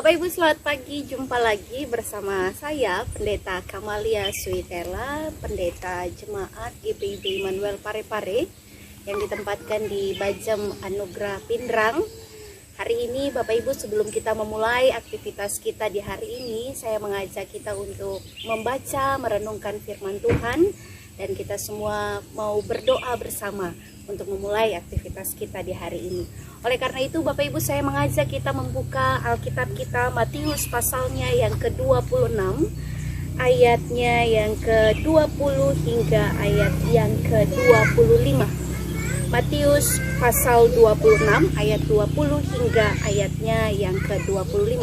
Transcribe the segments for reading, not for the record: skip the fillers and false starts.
Bapak Ibu selamat pagi, jumpa lagi bersama saya Pendeta Kamalia Suitela, Pendeta Jemaat GPIB Immanuel Parepare yang ditempatkan di Bajem Anugerah Pindrang. Hari ini Bapak Ibu, sebelum kita memulai aktivitas kita di hari ini, saya mengajak kita untuk membaca, merenungkan firman Tuhan, dan kita semua mau berdoa bersama untuk memulai aktivitas kita di hari ini. Oleh karena itu Bapak Ibu, saya mengajak kita membuka Alkitab kita, Matius pasalnya yang ke-26, ayatnya yang ke-20 hingga ayat yang ke-25. Matius pasal 26 ayat 20 hingga ayatnya yang ke-25.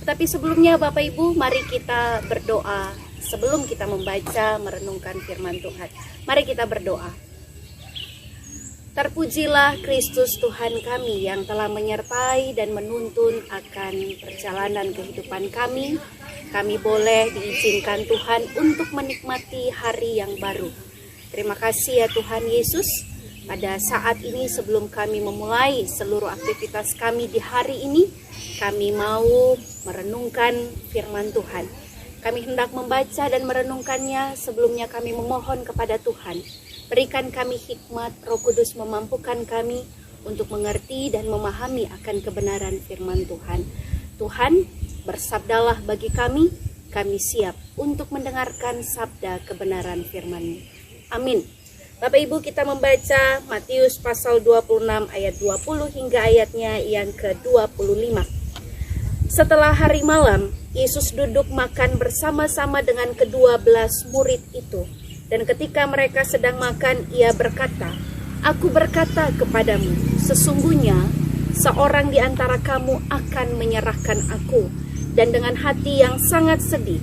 Tetapi sebelumnya Bapak Ibu, mari kita berdoa sebelum kita membaca merenungkan firman Tuhan. Mari kita berdoa. Terpujilah Kristus Tuhan kami yang telah menyertai dan menuntun akan perjalanan kehidupan kami. Kami boleh diizinkan Tuhan untuk menikmati hari yang baru. Terima kasih ya Tuhan Yesus. Pada saat ini sebelum kami memulai seluruh aktivitas kami di hari ini, kami mau merenungkan firman Tuhan. Kami hendak membaca dan merenungkannya. Sebelumnya kami memohon kepada Tuhan, berikan kami hikmat, Roh Kudus memampukan kami untuk mengerti dan memahami akan kebenaran firman Tuhan. Tuhan, bersabdalah bagi kami siap untuk mendengarkan sabda kebenaran firman-Mu. Amin. Bapak Ibu, kita membaca Matius pasal 26 ayat 20 hingga ayatnya yang ke-25. Setelah hari malam, Yesus duduk makan bersama-sama dengan ke-12 murid itu. Dan ketika mereka sedang makan, ia berkata, "Aku berkata kepadamu, sesungguhnya seorang di antara kamu akan menyerahkan aku." Dan dengan hati yang sangat sedih,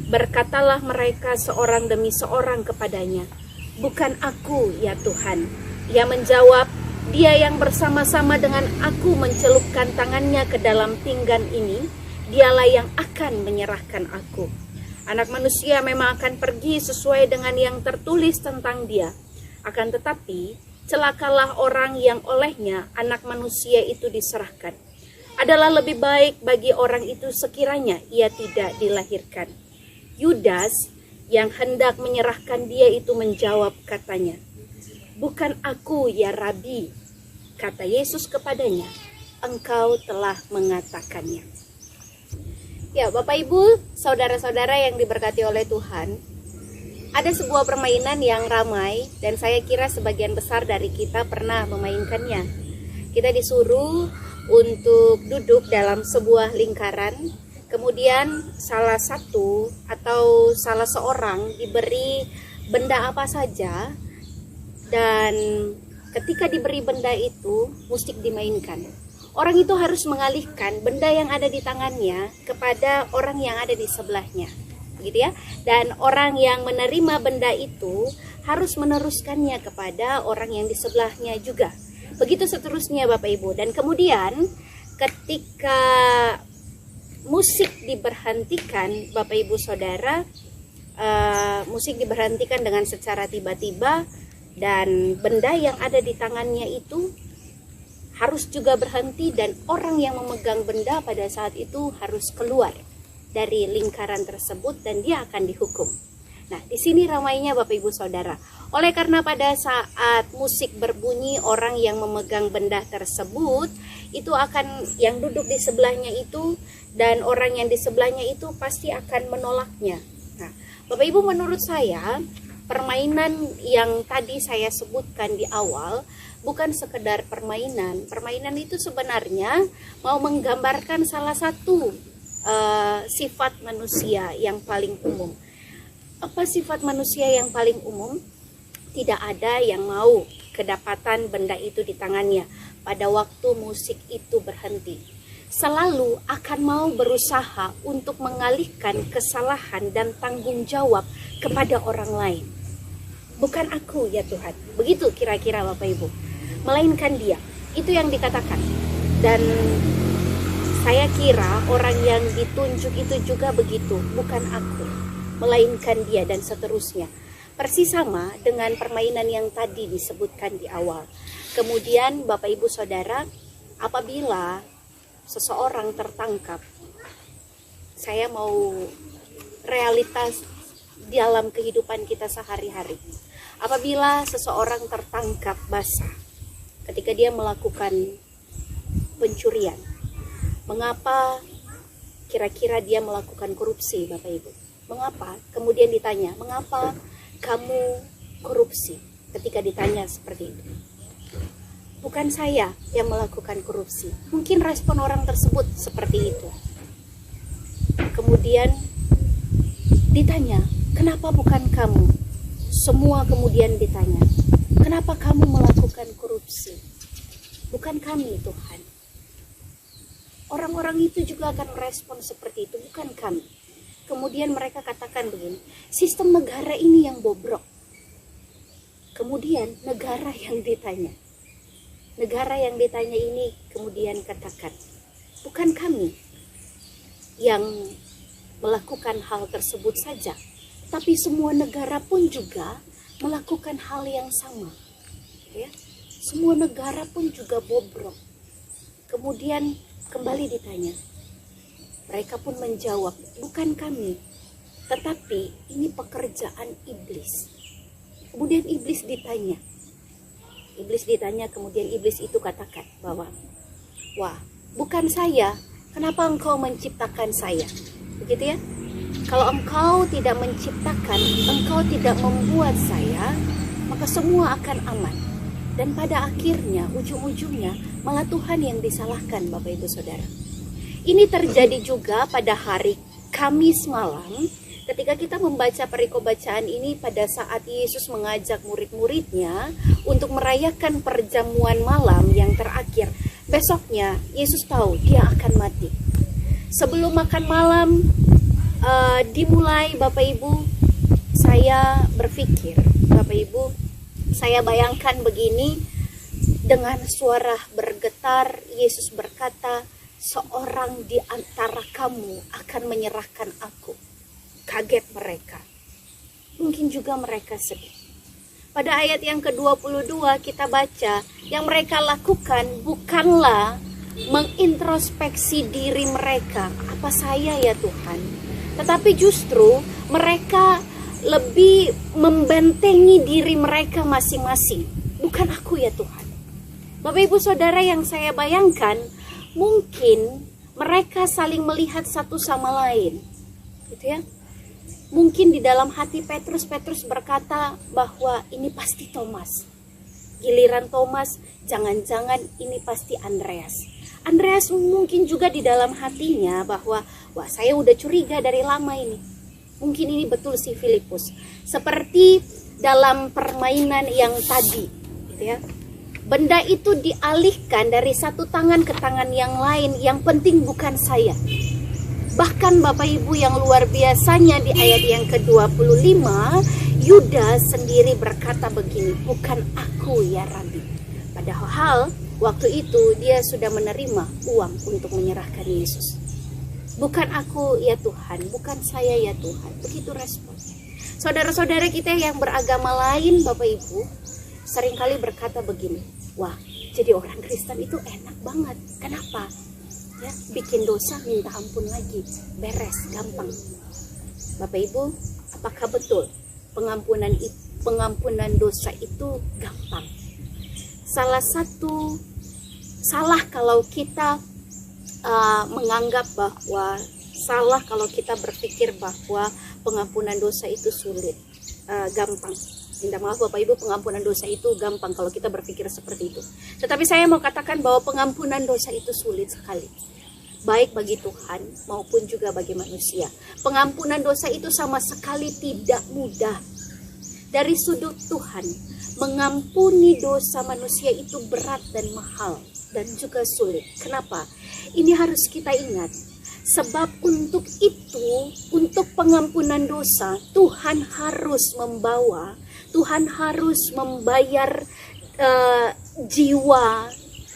berkatalah mereka seorang demi seorang kepadanya, "Bukan aku ya Tuhan." Ia menjawab, "Dia yang bersama-sama dengan aku mencelupkan tangannya ke dalam pinggan ini, dialah yang akan menyerahkan aku. Anak manusia memang akan pergi sesuai dengan yang tertulis tentang dia. Akan tetapi, celakalah orang yang olehnya anak manusia itu diserahkan. Adalah lebih baik bagi orang itu sekiranya ia tidak dilahirkan." Yudas yang hendak menyerahkan dia itu menjawab katanya, "Bukan aku ya Rabi." Kata Yesus kepadanya, "Engkau telah mengatakannya." Ya, Bapak Ibu, saudara-saudara yang diberkati oleh Tuhan, ada sebuah permainan yang ramai dan saya kira sebagian besar dari kita pernah memainkannya. Kita disuruh untuk duduk dalam sebuah lingkaran, kemudian salah satu atau salah seorang diberi benda apa saja, dan ketika diberi benda itu musik dimainkan. Orang itu harus mengalihkan benda yang ada di tangannya kepada orang yang ada di sebelahnya, begitu ya. Dan orang yang menerima benda itu harus meneruskannya kepada orang yang di sebelahnya juga. Begitu seterusnya Bapak Ibu. Dan kemudian ketika musik diberhentikan, Bapak Ibu Saudara, musik diberhentikan dengan secara tiba-tiba, dan benda yang ada di tangannya itu harus juga berhenti, dan orang yang memegang benda pada saat itu harus keluar dari lingkaran tersebut dan dia akan dihukum. Nah, di sini ramainya Bapak Ibu Saudara. Oleh karena pada saat musik berbunyi, orang yang memegang benda tersebut itu akan, yang duduk di sebelahnya itu dan orang yang di sebelahnya itu pasti akan menolaknya. Nah, Bapak Ibu, menurut saya permainan yang tadi saya sebutkan di awal bukan sekedar permainan. Permainan itu sebenarnya mau menggambarkan salah satu sifat manusia yang paling umum. Apa sifat manusia yang paling umum? Tidak ada yang mau kedapatan benda itu di tangannya pada waktu musik itu berhenti. Selalu akan mau berusaha untuk mengalihkan kesalahan dan tanggung jawab kepada orang lain. Bukan aku ya Tuhan, begitu kira-kira Bapak Ibu, melainkan dia. Itu yang dikatakan. Dan saya kira orang yang ditunjuk itu juga begitu, bukan aku, melainkan dia, dan seterusnya. Persis sama dengan permainan yang tadi disebutkan di awal. Kemudian Bapak Ibu Saudara, apabila seseorang tertangkap saya mau realitas dalam kehidupan kita sehari-hari. Apabila seseorang tertangkap basah ketika dia melakukan pencurian, mengapa kira-kira dia melakukan korupsi, Bapak Ibu? Mengapa? Kemudian ditanya, mengapa kamu korupsi? Ketika ditanya seperti itu, bukan saya yang melakukan korupsi. Mungkin respon orang tersebut seperti itu. Kemudian ditanya, kenapa bukan kamu? Semua kemudian ditanya, kenapa kamu melakukan korupsi? Bukan kami, Tuhan. Orang-orang itu juga akan merespon seperti itu, bukan kami. Kemudian mereka katakan begini, sistem negara ini yang bobrok. Kemudian negara yang ditanya. Negara yang ditanya ini kemudian katakan, bukan kami yang melakukan hal tersebut saja, tapi semua negara pun juga melakukan hal yang sama. Ya, semua negara pun juga bobrok. Kemudian kembali ditanya, mereka pun menjawab, bukan kami, tetapi ini pekerjaan iblis. Kemudian iblis ditanya, kemudian iblis itu katakan bahwa, wah, bukan saya, kenapa engkau menciptakan saya? Begitu ya? Kalau engkau tidak menciptakan, engkau tidak membuat saya, maka semua akan aman. Dan pada akhirnya, ujung-ujungnya, malah Tuhan yang disalahkan, Bapak Ibu Saudara. Ini terjadi juga pada hari Kamis malam, ketika kita membaca perikop bacaan ini pada saat Yesus mengajak murid-muridnya untuk merayakan perjamuan malam yang terakhir. Besoknya, Yesus tahu dia akan mati. Sebelum makan malam dimulai, Bapak Ibu, saya berpikir, Bapak Ibu, saya bayangkan begini, dengan suara bergetar, Yesus berkata, seorang di antara kamu akan menyerahkan aku. Kaget mereka. Mungkin juga mereka sedih. Pada ayat yang ke-22 kita baca, yang mereka lakukan bukanlah mengintrospeksi diri mereka, apa saya ya Tuhan, tetapi justru mereka lebih membentengi diri mereka masing-masing. Bukan aku ya Tuhan. Bapak Ibu Saudara, yang saya bayangkan, mungkin mereka saling melihat satu sama lain, gitu ya. Mungkin di dalam hati Petrus berkata bahwa ini pasti Thomas. Giliran Thomas, jangan-jangan ini pasti Andreas. Andreas mungkin juga di dalam hatinya bahwa, wah, saya udah curiga dari lama ini. Mungkin ini betul si Filipus. Seperti dalam permainan yang tadi, gitu ya. Benda itu dialihkan dari satu tangan ke tangan yang lain. Yang penting bukan saya. Bahkan Bapak Ibu yang luar biasanya di ayat yang ke-25, Yudas sendiri berkata begini, bukan aku ya Rabi. Padahal waktu itu dia sudah menerima uang untuk menyerahkan Yesus. Bukan aku ya Tuhan, bukan saya ya Tuhan. Begitu respon. Saudara-saudara kita yang beragama lain, Bapak Ibu, seringkali berkata begini, wah, jadi orang Kristen itu enak banget. Kenapa? Ya, bikin dosa minta ampun lagi, beres, gampang. Bapak Ibu, apakah betul pengampunan dosa itu gampang? Salah kalau kita menganggap bahwa salah kalau kita berpikir bahwa pengampunan dosa itu sulit, gampang. Minta maaf Bapak Ibu, pengampunan dosa itu gampang kalau kita berpikir seperti itu. Tetapi saya mau katakan bahwa pengampunan dosa itu sulit sekali. Baik bagi Tuhan maupun juga bagi manusia. Pengampunan dosa itu sama sekali tidak mudah. Dari sudut Tuhan, mengampuni dosa manusia itu berat dan mahal dan juga sulit. Kenapa? Ini harus kita ingat. Sebab untuk itu, untuk pengampunan dosa, Tuhan harus membayar jiwa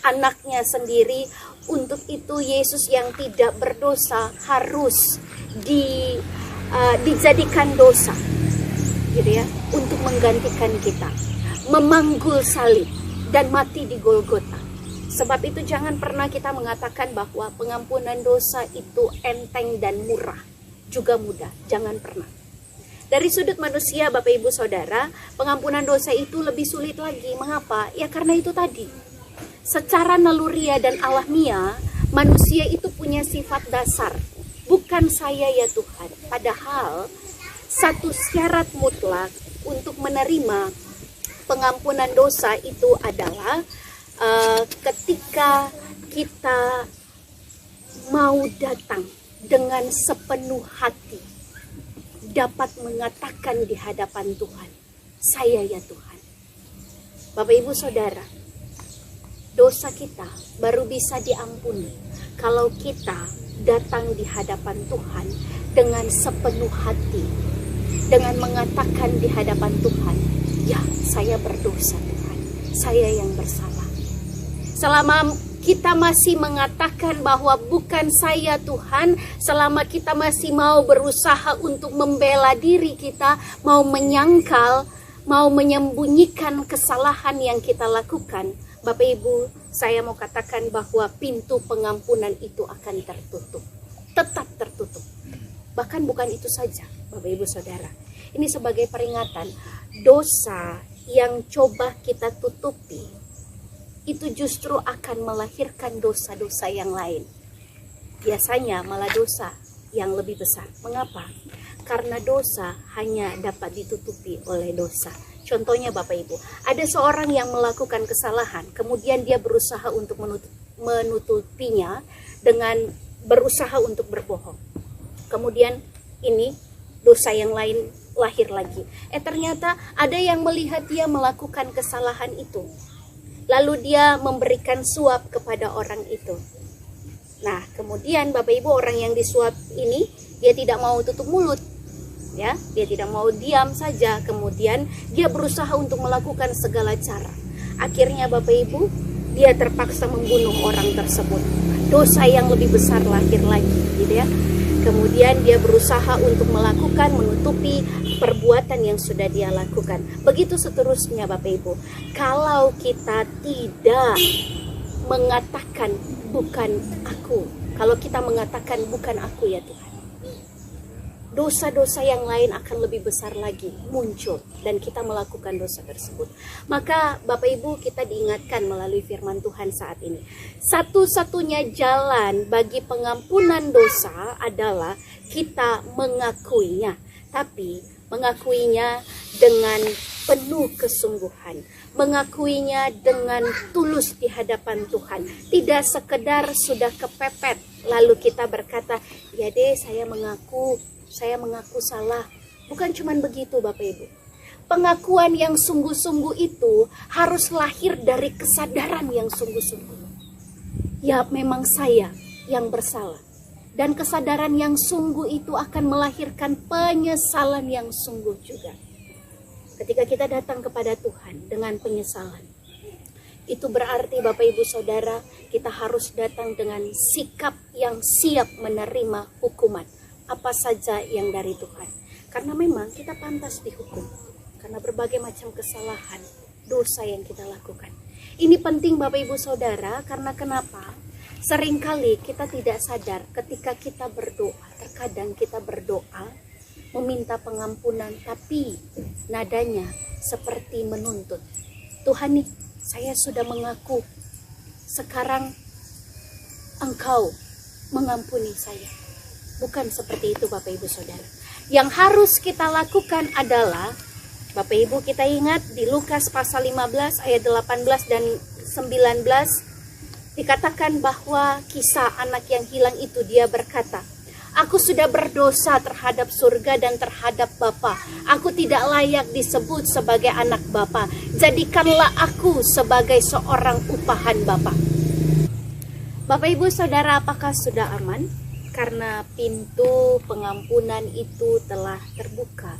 anaknya sendiri. Untuk itu Yesus yang tidak berdosa harus dijadikan dosa, gitu ya, untuk menggantikan kita, memanggul salib dan mati di Golgota. Sebab itu jangan pernah kita mengatakan bahwa pengampunan dosa itu enteng dan murah, juga mudah. Jangan pernah. Dari sudut manusia, Bapak Ibu Saudara, pengampunan dosa itu lebih sulit lagi. Mengapa? Ya karena itu tadi. Secara naluriah dan alamiah, manusia itu punya sifat dasar. Bukan saya ya Tuhan. Padahal satu syarat mutlak untuk menerima pengampunan dosa itu adalah ketika kita mau datang dengan sepenuh hati, dapat mengatakan di hadapan Tuhan, saya ya Tuhan. Bapak Ibu Saudara, dosa kita baru bisa diampuni kalau kita datang di hadapan Tuhan dengan sepenuh hati, dengan mengatakan di hadapan Tuhan, ya saya berdosa Tuhan, saya yang bersalah. Selama kita masih mengatakan bahwa bukan saya Tuhan, selama kita masih mau berusaha untuk membela diri kita, mau menyangkal, mau menyembunyikan kesalahan yang kita lakukan, Bapak Ibu, saya mau katakan bahwa pintu pengampunan itu akan tertutup, tetap tertutup. Bahkan bukan itu saja, Bapak Ibu Saudara, ini sebagai peringatan, dosa yang coba kita tutupi itu justru akan melahirkan dosa-dosa yang lain. Biasanya malah dosa yang lebih besar. Mengapa? Karena dosa hanya dapat ditutupi oleh dosa. Contohnya Bapak Ibu, ada seorang yang melakukan kesalahan, kemudian dia berusaha untuk menutupinya dengan berusaha untuk berbohong. Kemudian ini dosa yang lain lahir lagi. Ternyata ada yang melihat dia melakukan kesalahan itu. Lalu dia memberikan suap kepada orang itu. Nah, kemudian Bapak Ibu, orang yang disuap ini dia tidak mau tutup mulut. Ya, dia tidak mau diam saja. Kemudian dia berusaha untuk melakukan segala cara. Akhirnya Bapak Ibu, dia terpaksa membunuh orang tersebut. Dosa yang lebih besar lahir lagi, gitu ya. Kemudian dia berusaha untuk menutupi perbuatan yang sudah dia lakukan. Begitu seterusnya Bapak Ibu. Kalau kita tidak mengatakan bukan aku, kalau kita mengatakan bukan aku ya Tuhan, dosa-dosa yang lain akan lebih besar lagi muncul dan kita melakukan dosa tersebut. Maka Bapak Ibu, kita diingatkan melalui firman Tuhan saat ini, satu-satunya jalan bagi pengampunan dosa adalah kita mengakuinya, tapi mengakuinya dengan penuh kesungguhan, mengakuinya dengan tulus di hadapan Tuhan, tidak sekedar sudah kepepet lalu kita berkata, ya deh saya mengaku salah. Bukan cuman begitu Bapak Ibu. Pengakuan yang sungguh-sungguh itu harus lahir dari kesadaran yang sungguh-sungguh. Ya memang saya yang bersalah. Dan kesadaran yang sungguh itu akan melahirkan penyesalan yang sungguh juga. Ketika kita datang kepada Tuhan dengan penyesalan, itu berarti Bapak Ibu Saudara, kita harus datang dengan sikap yang siap menerima hukuman apa saja yang dari Tuhan. Karena memang kita pantas dihukum karena berbagai macam kesalahan, dosa yang kita lakukan. Ini penting Bapak Ibu Saudara, karena kenapa? Seringkali kita tidak sadar ketika kita berdoa, terkadang kita berdoa meminta pengampunan, tapi nadanya seperti menuntut. Tuhan nih, saya sudah mengaku, sekarang Engkau mengampuni saya. Bukan seperti itu Bapak Ibu Saudara. Yang harus kita lakukan adalah, Bapak Ibu kita ingat di Lukas pasal 15 ayat 18 dan 19, dikatakan bahwa kisah anak yang hilang itu, dia berkata, aku sudah berdosa terhadap surga dan terhadap Bapa. Aku tidak layak disebut sebagai anak Bapa. Jadikanlah aku sebagai seorang upahan Bapa. Bapak Ibu Saudara, apakah sudah aman? Karena pintu pengampunan itu telah terbuka.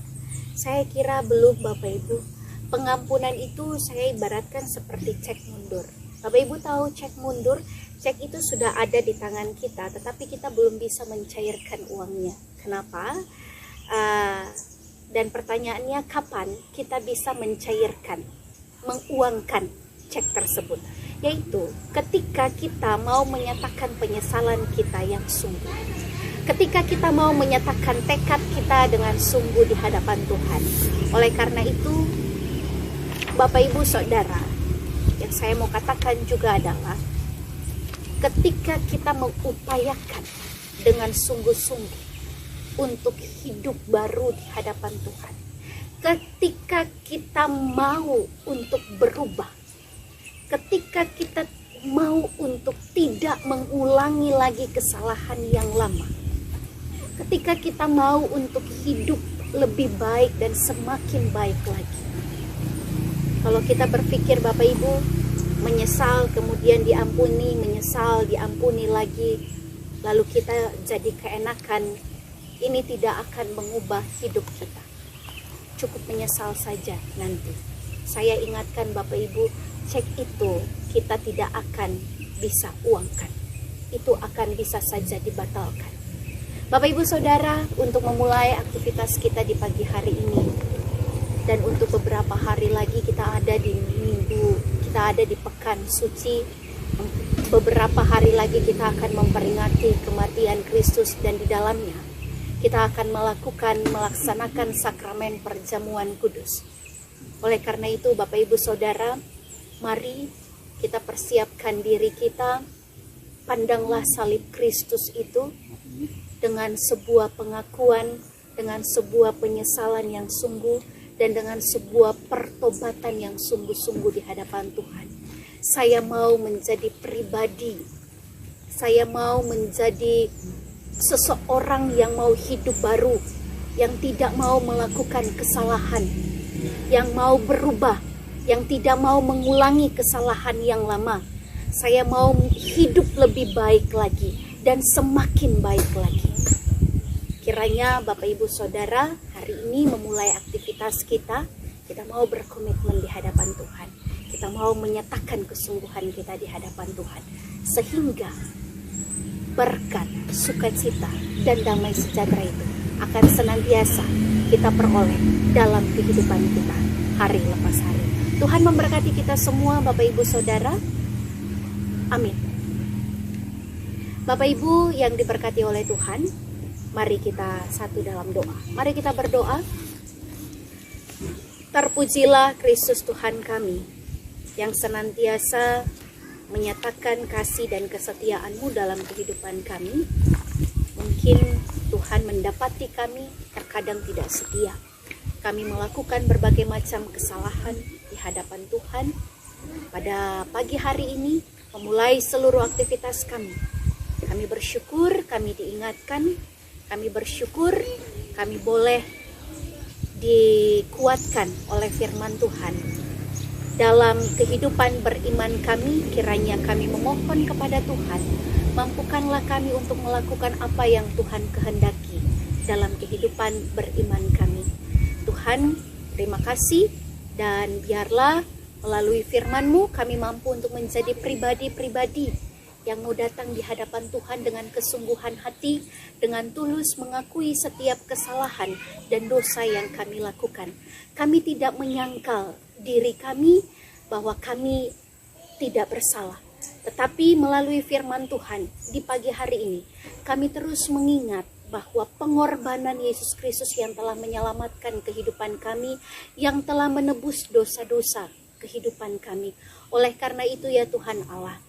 Saya kira belum Bapak Ibu. Pengampunan itu saya ibaratkan seperti cek mundur. Bapak Ibu tahu cek mundur, cek itu sudah ada di tangan kita, tetapi kita belum bisa mencairkan uangnya. Kenapa? Dan pertanyaannya, kapan kita bisa mencairkan, menguangkan cek tersebut? yaitu ketika kita mau menyatakan penyesalan kita yang sungguh. Ketika kita mau menyatakan tekad kita dengan sungguh di hadapan Tuhan. Oleh karena itu, Bapak Ibu Saudara, yang saya mau katakan juga adalah ketika kita mengupayakan dengan sungguh-sungguh untuk hidup baru di hadapan Tuhan, ketika kita mau untuk berubah, ketika kita mau untuk tidak mengulangi lagi kesalahan yang lama, ketika kita mau untuk hidup lebih baik dan semakin baik lagi. Kalau kita berpikir Bapak Ibu, menyesal kemudian diampuni, menyesal diampuni lagi, lalu kita jadi keenakan, ini tidak akan mengubah hidup kita. Cukup menyesal saja nanti. Saya ingatkan Bapak Ibu, cek itu kita tidak akan bisa uangkan. Itu akan bisa saja dibatalkan. Bapak Ibu Saudara, untuk memulai aktivitas kita di pagi hari ini, dan untuk beberapa hari lagi kita ada di minggu, kita ada di pekan suci, beberapa hari lagi kita akan memperingati kematian Kristus, dan di dalamnya kita akan melaksanakan sakramen perjamuan kudus. Oleh karena itu Bapak Ibu Saudara, mari kita persiapkan diri kita, pandanglah salib Kristus itu dengan sebuah pengakuan, dengan sebuah penyesalan yang sungguh, dan dengan sebuah pertobatan yang sungguh-sungguh di hadapan Tuhan. Saya mau menjadi pribadi, saya mau menjadi seseorang yang mau hidup baru, yang tidak mau melakukan kesalahan, yang mau berubah, yang tidak mau mengulangi kesalahan yang lama. Saya mau hidup lebih baik lagi dan semakin baik lagi. Kiranya Bapak Ibu Saudara hari ini memulai aktivitas kita mau berkomitmen di hadapan Tuhan. Kita mau menyatakan kesungguhan kita di hadapan Tuhan. Sehingga berkat, sukacita, dan damai sejahtera itu akan senantiasa kita peroleh dalam kehidupan kita hari lepas hari. Tuhan memberkati kita semua Bapak Ibu Saudara. Amin. Bapak Ibu yang diberkati oleh Tuhan, mari kita satu dalam doa. Mari kita berdoa. Terpujilah Kristus Tuhan kami, yang senantiasa menyatakan kasih dan kesetiaan-Mu dalam kehidupan kami. Mungkin Tuhan mendapati kami terkadang tidak setia. Kami melakukan berbagai macam kesalahan di hadapan Tuhan. Pada pagi hari ini, memulai seluruh aktivitas kami. Kami bersyukur, kami diingatkan. Kami bersyukur, kami boleh dikuatkan oleh firman Tuhan. Dalam kehidupan beriman kami, kiranya kami memohon kepada Tuhan, mampukanlah kami untuk melakukan apa yang Tuhan kehendaki dalam kehidupan beriman kami. Tuhan, terima kasih, dan biarlah melalui firman-Mu kami mampu untuk menjadi pribadi-pribadi yang mau datang di hadapan Tuhan dengan kesungguhan hati, dengan tulus mengakui setiap kesalahan dan dosa yang kami lakukan. Kami tidak menyangkal diri kami bahwa kami tidak bersalah. Tetapi melalui firman Tuhan di pagi hari ini, kami terus mengingat bahwa pengorbanan Yesus Kristus yang telah menyelamatkan kehidupan kami, yang telah menebus dosa-dosa kehidupan kami. Oleh karena itu ya Tuhan Allah,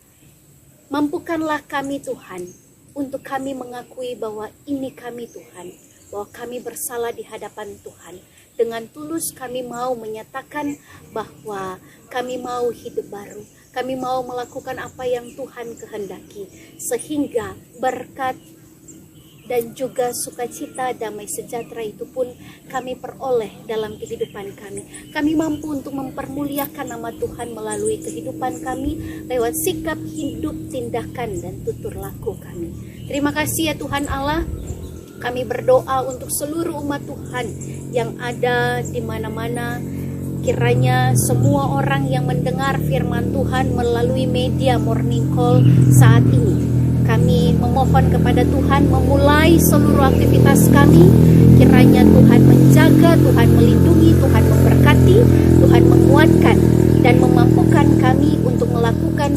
mampukanlah kami Tuhan untuk kami mengakui bahwa ini kami Tuhan, bahwa kami bersalah di hadapan Tuhan. Dengan tulus kami mau menyatakan bahwa kami mau hidup baru, kami mau melakukan apa yang Tuhan kehendaki, sehingga berkat dan juga sukacita, damai sejahtera itu pun kami peroleh dalam kehidupan kami. Kami mampu untuk mempermuliakan nama Tuhan melalui kehidupan kami, lewat sikap hidup, tindakan, dan tutur laku kami. Terima kasih ya Tuhan Allah. Kami berdoa untuk seluruh umat Tuhan yang ada di mana-mana. Kiranya semua orang yang mendengar firman Tuhan melalui media Morning Call saat ini, kami memohon kepada Tuhan memulai seluruh aktivitas kami. Kiranya Tuhan menjaga, Tuhan melindungi, Tuhan memberkati, Tuhan menguatkan, dan memampukan kami untuk melakukan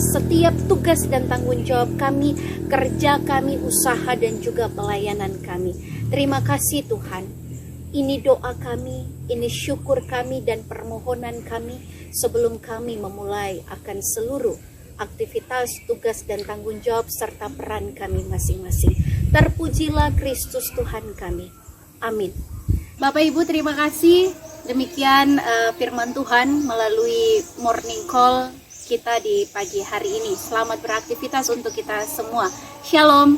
setiap tugas dan tanggung jawab kami, kerja kami, usaha dan juga pelayanan kami. Terima kasih Tuhan. Ini doa kami, ini syukur kami dan permohonan kami sebelum kami memulai akan seluruh aktivitas, tugas dan tanggung jawab serta peran kami masing-masing. Terpujilah Kristus Tuhan kami. Amin. Bapak Ibu, terima kasih. Demikian firman Tuhan melalui morning call kita di pagi hari ini. Selamat beraktivitas untuk kita semua. Shalom.